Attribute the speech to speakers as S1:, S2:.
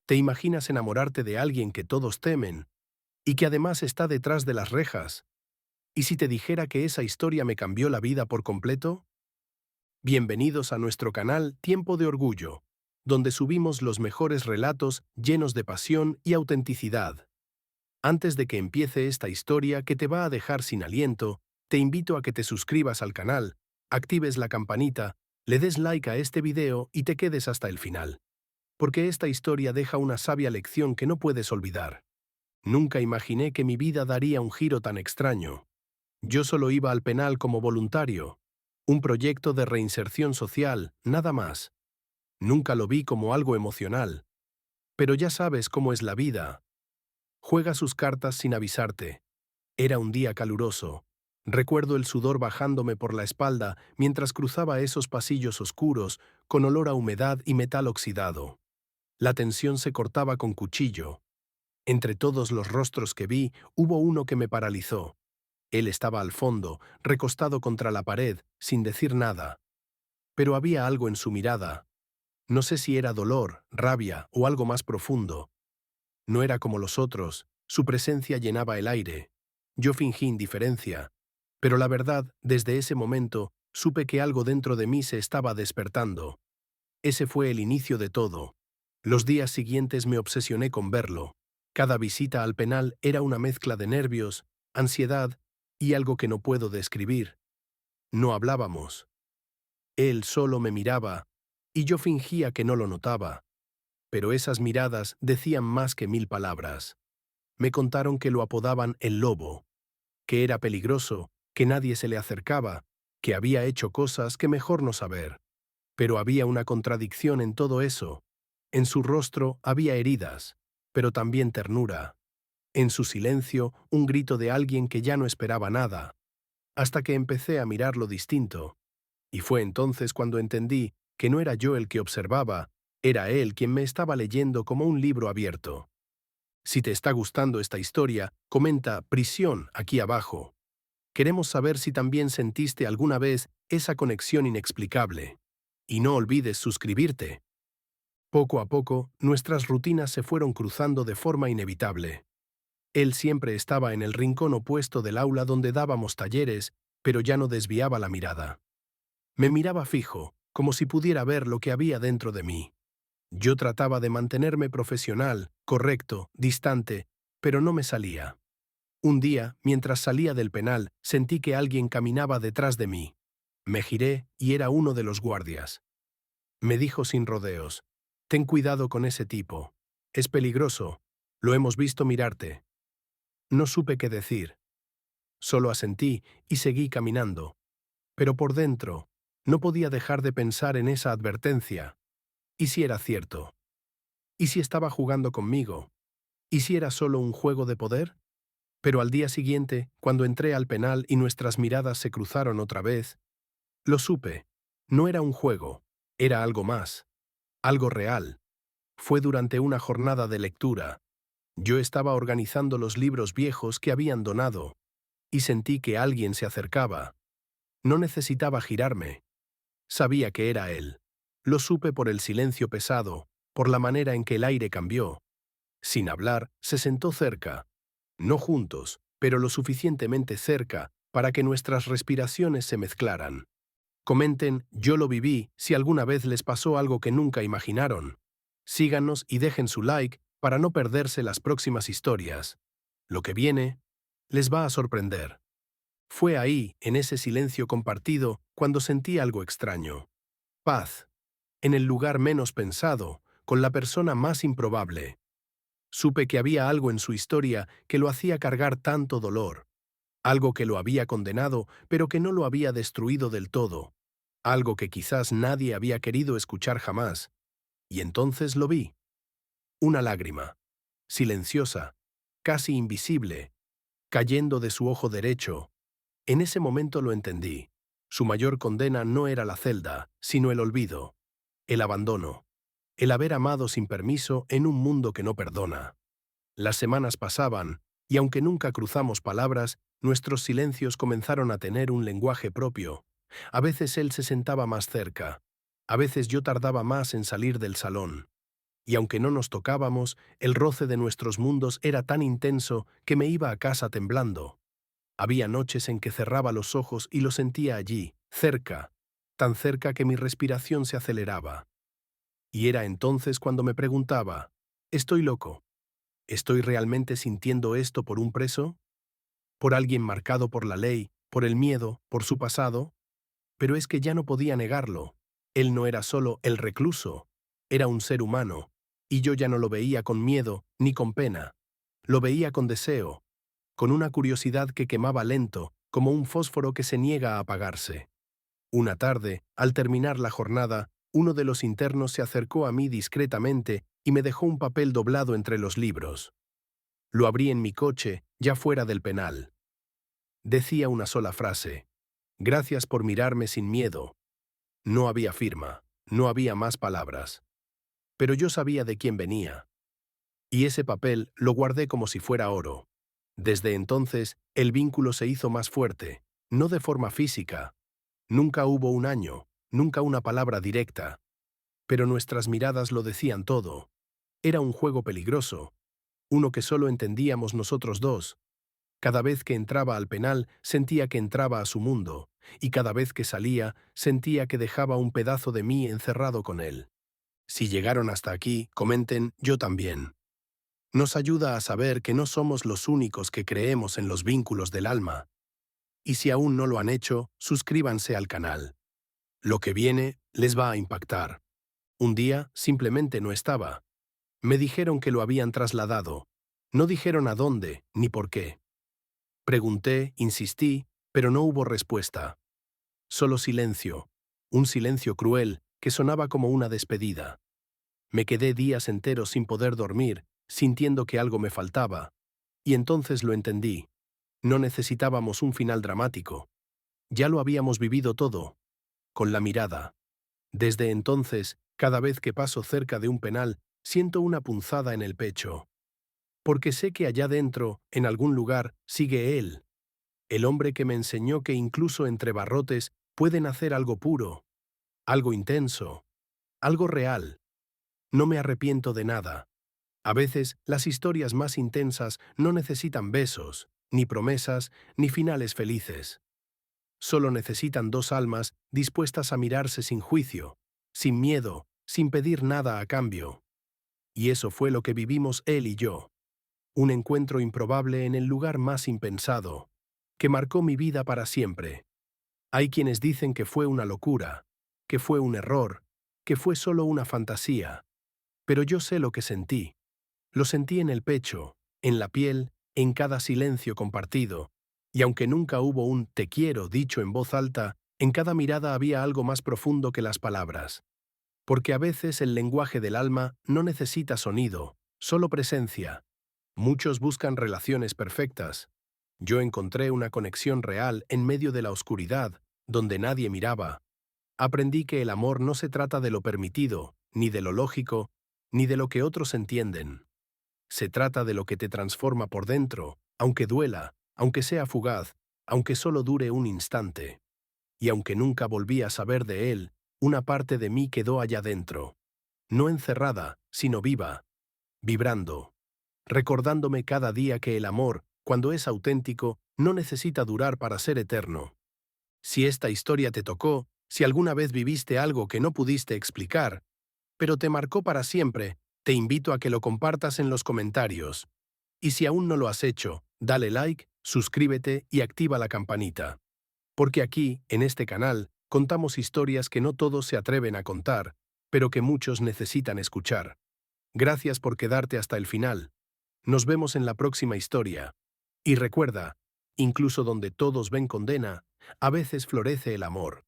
S1: Te imaginas enamorarte de alguien que todos temen y que además está detrás de las rejas. ¿Y si te dijera que esa historia me cambió la vida por completo? Bienvenidos a nuestro canal Tiempo de Orgullo, donde subimos los mejores relatos llenos de pasión y autenticidad. Antes de que empiece esta historia que te va a dejar sin aliento, te invito a que te suscribas al canal, actives la campanita, le des like a este video y te quedes hasta el final. Porque esta historia deja una sabia lección que no puedes olvidar. Nunca imaginé que mi vida daría un giro tan extraño. Yo solo iba al penal como voluntario. Un proyecto de reinserción social, nada más. Nunca lo vi como algo emocional. Pero ya sabes cómo es la vida. Juega sus cartas sin avisarte. Era un día caluroso. Recuerdo el sudor bajándome por la espalda mientras cruzaba esos pasillos oscuros con olor a humedad y metal oxidado. La tensión se cortaba con cuchillo. Entre todos los rostros que vi, hubo uno que me paralizó. Él estaba al fondo, recostado contra la pared, sin decir nada. Pero había algo en su mirada. No sé si era dolor, rabia o algo más profundo. No era como los otros, su presencia llenaba el aire. Yo fingí indiferencia. Pero la verdad, desde ese momento, supe que algo dentro de mí se estaba despertando. Ese fue el inicio de todo. Los días siguientes me obsesioné con verlo. Cada visita al penal era una mezcla de nervios, ansiedad y algo que no puedo describir. No hablábamos. Él solo me miraba, y yo fingía que no lo notaba. Pero esas miradas decían más que 1000 palabras. Me contaron que lo apodaban el lobo, que era peligroso, que nadie se le acercaba, que había hecho cosas que mejor no saber. Pero había una contradicción en todo eso. En su rostro había heridas, pero también ternura. En su silencio, un grito de alguien que ya no esperaba nada. Hasta que empecé a mirarlo distinto. Y fue entonces cuando entendí que no era yo el que observaba, era él quien me estaba leyendo como un libro abierto. Si te está gustando esta historia, comenta "prisión" aquí abajo. Queremos saber si también sentiste alguna vez esa conexión inexplicable. Y no olvides suscribirte. Poco a poco, nuestras rutinas se fueron cruzando de forma inevitable. Él siempre estaba en el rincón opuesto del aula donde dábamos talleres, pero ya no desviaba la mirada. Me miraba fijo, como si pudiera ver lo que había dentro de mí. Yo trataba de mantenerme profesional, correcto, distante, pero no me salía. Un día, mientras salía del penal, sentí que alguien caminaba detrás de mí. Me giré y era uno de los guardias. Me dijo sin rodeos: «Ten cuidado con ese tipo. Es peligroso. Lo hemos visto mirarte». No supe qué decir. Solo asentí y seguí caminando. Pero por dentro, no podía dejar de pensar en esa advertencia. ¿Y si era cierto? ¿Y si estaba jugando conmigo? ¿Y si era solo un juego de poder? Pero al día siguiente, cuando entré al penal y nuestras miradas se cruzaron otra vez, lo supe. No era un juego, era algo más, algo real. Fue durante una jornada de lectura. Yo estaba organizando los libros viejos que habían donado, y sentí que alguien se acercaba. No necesitaba girarme. Sabía que era él. Lo supe por el silencio pesado, por la manera en que el aire cambió. Sin hablar, se sentó cerca. No juntos, pero lo suficientemente cerca para que nuestras respiraciones se mezclaran. Comenten "yo lo viví" si alguna vez les pasó algo que nunca imaginaron. Síganos y dejen su like para no perderse las próximas historias. Lo que viene les va a sorprender. Fue ahí, en ese silencio compartido, cuando sentí algo extraño. Paz. En el lugar menos pensado, con la persona más improbable. Supe que había algo en su historia que lo hacía cargar tanto dolor. Algo que lo había condenado, pero que no lo había destruido del todo. Algo que quizás nadie había querido escuchar jamás. Y entonces lo vi. Una lágrima. Silenciosa. Casi invisible. Cayendo de su ojo derecho. En ese momento lo entendí. Su mayor condena no era la celda, sino el olvido. El abandono. El haber amado sin permiso en un mundo que no perdona. Las semanas pasaban, y aunque nunca cruzamos palabras, nuestros silencios comenzaron a tener un lenguaje propio. A veces él se sentaba más cerca. A veces yo tardaba más en salir del salón. y aunque no nos tocábamos, el roce de nuestros mundos era tan intenso que me iba a casa temblando. Había noches en que cerraba los ojos y lo sentía allí, cerca, tan cerca que mi respiración se aceleraba. Y era entonces cuando me preguntaba, ¿estoy loco? ¿Estoy realmente sintiendo esto por un preso? ¿Por alguien marcado por la ley, por el miedo, por su pasado? Pero es que ya no podía negarlo. Él no era solo el recluso, era un ser humano, y yo ya no lo veía con miedo ni con pena. Lo veía con deseo, con una curiosidad que quemaba lento, como un fósforo que se niega a apagarse. Una tarde, al terminar la jornada, uno de los internos se acercó a mí discretamente y me dejó un papel doblado entre los libros. Lo abrí en mi coche, ya fuera del penal. Decía una sola frase: «Gracias por mirarme sin miedo». No había firma, no había más palabras. Pero yo sabía de quién venía. Y ese papel lo guardé como si fuera oro. Desde entonces, el vínculo se hizo más fuerte, no de forma física. Nunca hubo un año, nunca una palabra directa. Pero nuestras miradas lo decían todo. Era un juego peligroso, uno que solo entendíamos nosotros dos. Cada vez que entraba al penal, sentía que entraba a su mundo, y cada vez que salía, sentía que dejaba un pedazo de mí encerrado con él. Si llegaron hasta aquí, comenten «yo también». Nos ayuda a saber que no somos los únicos que creemos en los vínculos del alma. Y si aún no lo han hecho, suscríbanse al canal. Lo que viene les va a impactar. Un día simplemente no estaba. Me dijeron que lo habían trasladado. No dijeron a dónde ni por qué. Pregunté, insistí, pero no hubo respuesta. Solo silencio. Un silencio cruel que sonaba como una despedida. Me quedé días enteros sin poder dormir, sintiendo que algo me faltaba. Y entonces lo entendí. No necesitábamos un final dramático. Ya lo habíamos vivido todo. Con la mirada. Desde entonces, cada vez que paso cerca de un penal, siento una punzada en el pecho. Porque sé que allá dentro, en algún lugar, sigue él. El hombre que me enseñó que incluso entre barrotes pueden hacer algo puro, algo intenso, algo real. No me arrepiento de nada. A veces, las historias más intensas no necesitan besos, ni promesas, ni finales felices. Solo necesitan dos almas dispuestas a mirarse sin juicio, sin miedo, sin pedir nada a cambio. Y eso fue lo que vivimos él y yo. Un encuentro improbable en el lugar más impensado, que marcó mi vida para siempre. Hay quienes dicen que fue una locura, que fue un error, que fue solo una fantasía. Pero yo sé lo que sentí. Lo sentí en el pecho, en la piel, en cada silencio compartido. Y aunque nunca hubo un «te quiero» dicho en voz alta, en cada mirada había algo más profundo que las palabras. Porque a veces el lenguaje del alma no necesita sonido, solo presencia. Muchos buscan relaciones perfectas. Yo encontré una conexión real en medio de la oscuridad, donde nadie miraba. Aprendí que el amor no se trata de lo permitido, ni de lo lógico, ni de lo que otros entienden. Se trata de lo que te transforma por dentro, aunque duela, aunque sea fugaz, aunque solo dure un instante. Y aunque nunca volví a saber de él, una parte de mí quedó allá dentro. No encerrada, sino viva, vibrando, recordándome cada día que el amor, cuando es auténtico, no necesita durar para ser eterno. Si esta historia te tocó, si alguna vez viviste algo que no pudiste explicar, pero te marcó para siempre, te invito a que lo compartas en los comentarios. Y si aún no lo has hecho, dale like, suscríbete y activa la campanita. Porque aquí, en este canal, contamos historias que no todos se atreven a contar, pero que muchos necesitan escuchar. Gracias por quedarte hasta el final. Nos vemos en la próxima historia. Y recuerda, incluso donde todos ven condena, a veces florece el amor.